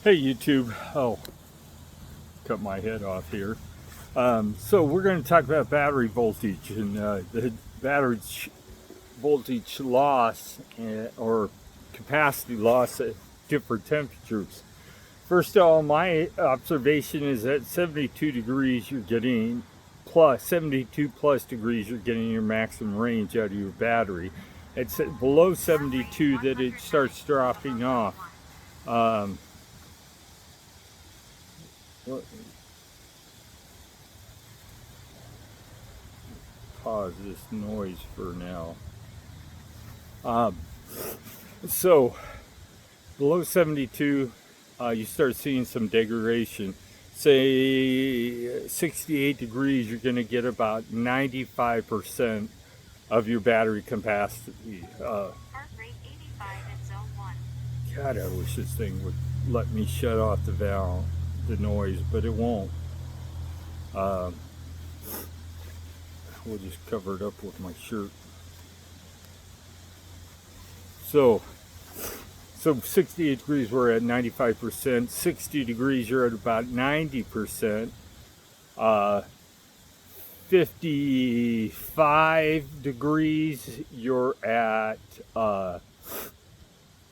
Hey YouTube, oh, cut my head off here. So we're going to talk about battery voltage and the battery voltage loss or capacity loss at different temperatures. First of all, my observation is at 72 degrees you're getting 72 plus degrees you're getting your maximum range out of your battery. It's at below 72 that it starts dropping off. Um, Pause this noise for now. Um, so below 72, you start seeing some degradation. Say 68 degrees, you're going to get about 95% of your battery capacity. Heart rate 85 in zone 1. God, I wish this thing would let me shut off the noise, but it won't. We'll just cover it up with my shirt. So 68 degrees, we're at 95%. 60 degrees, you're at about 90%. 55 degrees, you're at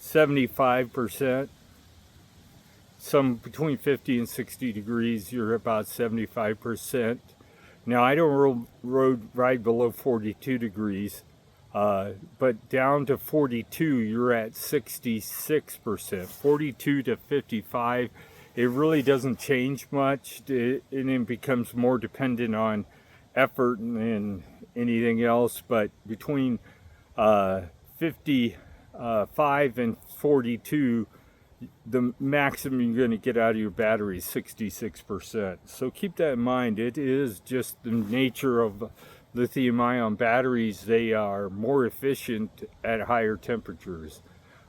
75%. Some between 50 and 60 degrees, you're about 75%. Now, I don't ride below 42 degrees. But down to 42, you're at 66%. 42 to 55, it really doesn't change much, and it becomes more dependent on effort and anything else. But between 55 and 42, the maximum you're going to get out of your battery is 66%. So keep that in mind. It is just the nature of lithium ion batteries. They are more efficient at higher temperatures.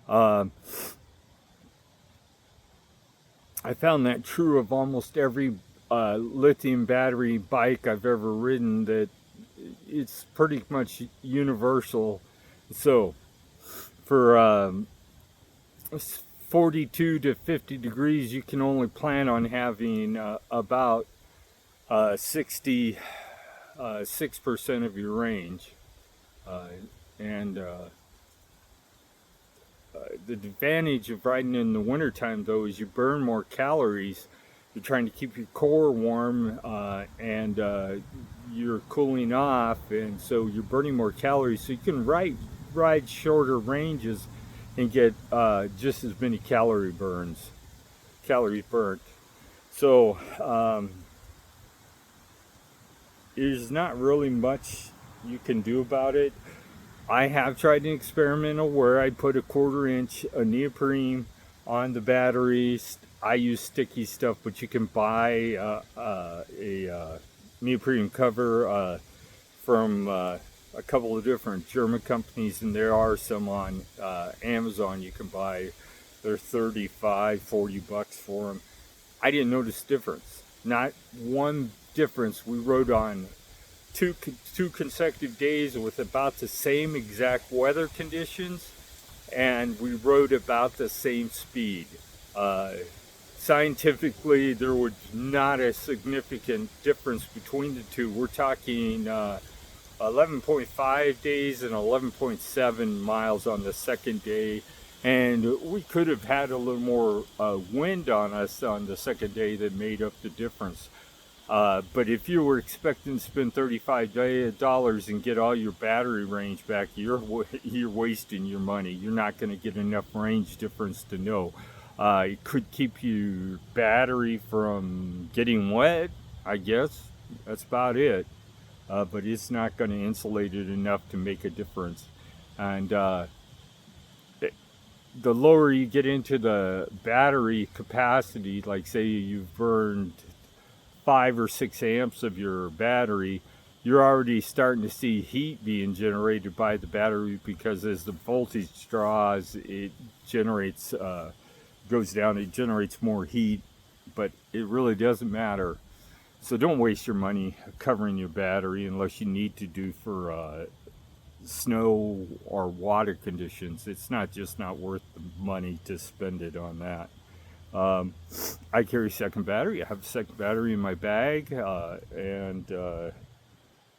I found that true of almost every lithium battery bike I've ever ridden, that it's pretty much universal. So for 42 to 50 degrees, you can only plan on having about 66% of your range. And the advantage of riding in the wintertime, though, is you burn more calories. You're trying to keep your core warm, and you're cooling off, and so you're burning more calories. So you can ride shorter ranges and get just as many calories burnt. So there's not really much you can do about it. I have tried an experimental where I put a 1/4 inch of neoprene on the batteries. I use sticky stuff, but you can buy a neoprene cover from a couple of different German companies, and there are some on Amazon you can buy. They're 35, 40 bucks for them. I didn't notice difference. Not one difference. We rode on two consecutive days with about the same exact weather conditions, and we rode about the same speed. Scientifically, there was not a significant difference between the two. We're talking 11.5 days and 11.7 miles on the second day, and we could have had a little more wind on us on the second day that made up the difference. But if you were expecting to spend $35 and get all your battery range back, you're wasting your money. You're not going to get enough range difference to know. It could keep your battery from getting wet, I guess. That's about it. But it's not going to insulate it enough to make a difference. And the lower you get into the battery capacity, like say you've burned 5 or 6 amps of your battery, you're already starting to see heat being generated by the battery, because as the voltage draws, it generates goes down, it generates more heat, but it really doesn't matter. So don't waste your money covering your battery unless you need to do for snow or water conditions. It's not worth the money to spend it on that. I carry a second battery. I have a second battery in my bag, and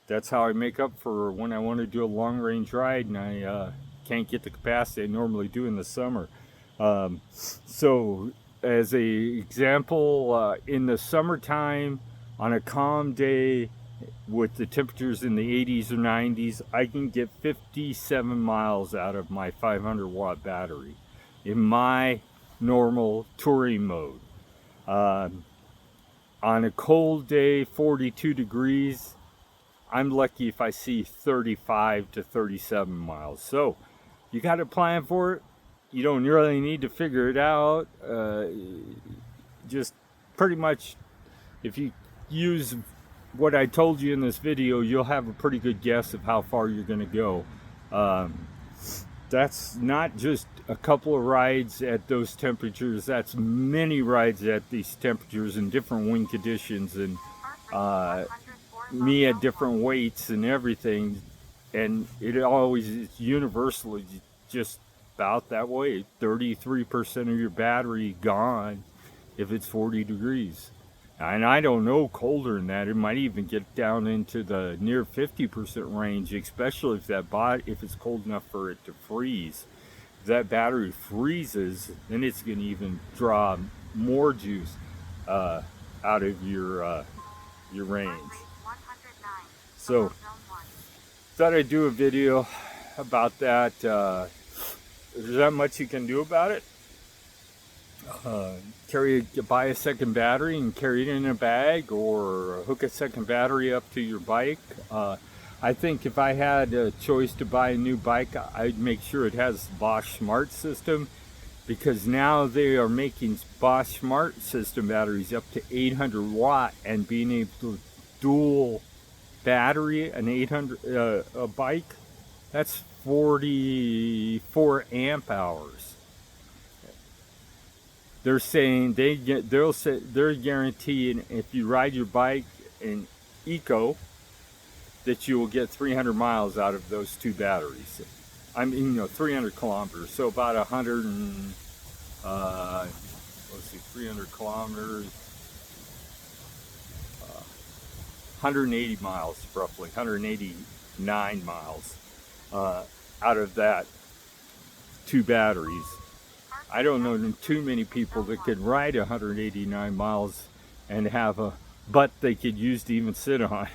that's how I make up for when I want to do a long range ride and I can't get the capacity I normally do in the summer. So as a example, in the summertime on a calm day with the temperatures in the 80s or 90s, I can get 57 miles out of my 500 watt battery in my normal touring mode. On a cold day, 42 degrees, I'm lucky if I see 35 to 37 miles. So you got to plan for it. You don't really need to figure it out. Just pretty much, if you use what I told you in this video, you'll have a pretty good guess of how far you're going to go. That's not just a couple of rides at those temperatures. That's many rides at these temperatures in different wind conditions and me at different weights and everything. And it always is universally just about that way. 33% of your battery gone if it's 40 degrees. And I don't know colder than that. It might even get down into the near 50% range, especially if it's cold enough for it to freeze. If that battery freezes, then it's going to even draw more juice out of your range. So thought I'd do a video about that. There's not much you can do about it. Buy a second battery and carry it in a bag, or hook a second battery up to your bike. I think if I had a choice to buy a new bike, I'd make sure it has Bosch Smart System, because now they are making Bosch Smart System batteries up to 800 watt, and being able to dual battery an 800 a bike, that's 44 amp hours. They're saying they're guaranteeing if you ride your bike in eco that you will get 300 miles out of those two batteries. I mean, 300 kilometers, so about 100 and 300 kilometers, 180 miles roughly, 189 miles out of that two batteries. I don't know too many people that could ride 189 miles and have a butt they could use to even sit on.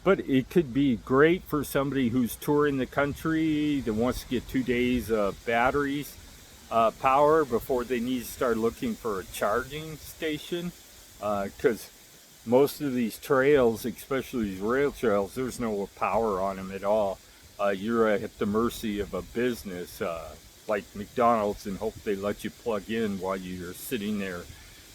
But it could be great for somebody who's touring the country that wants to get 2 days of batteries power before they need to start looking for a charging station. Because most of these trails, especially these rail trails, there's no power on them at all. You're at the mercy of a business like McDonald's and hope they let you plug in while you're sitting there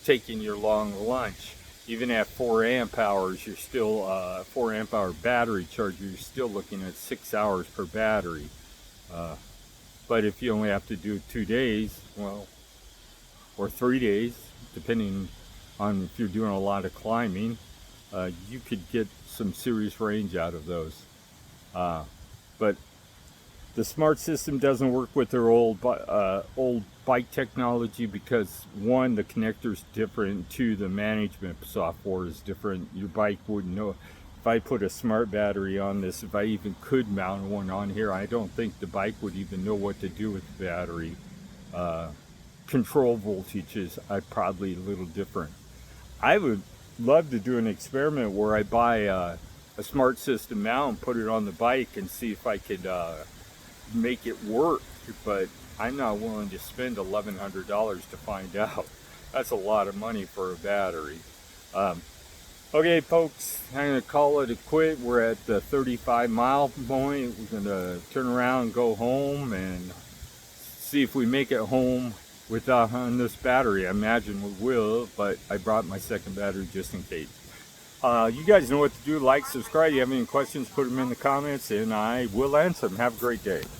taking your long lunch. Even at 4 amp hours, you're still 4 amp hour battery charger, you're still looking at 6 hours per battery. But if you only have to do 2 days, well, or 3 days, depending on if you're doing a lot of climbing, you could get some serious range out of those. But the Smart System doesn't work with their old bike technology because, one, the connector's different, two, the management software is different. Your bike wouldn't know. If I put a smart battery on this, if I even could mount one on here, I don't think the bike would even know what to do with the battery. Control voltages are probably a little different. I would love to do an experiment where I buy a Smart System mount and put it on the bike and see if I could make it work, but I'm not willing to spend $1,100 to find out. That's a lot of money for a battery. Okay folks, I'm going to call it a quit. We're at the 35 mile point. We're going to turn around and go home and see if we make it home without on this battery. I imagine we will, but I brought my second battery just in case. You guys know what to do. Like, subscribe. If you have any questions, put them in the comments and I will answer them. Have a great day.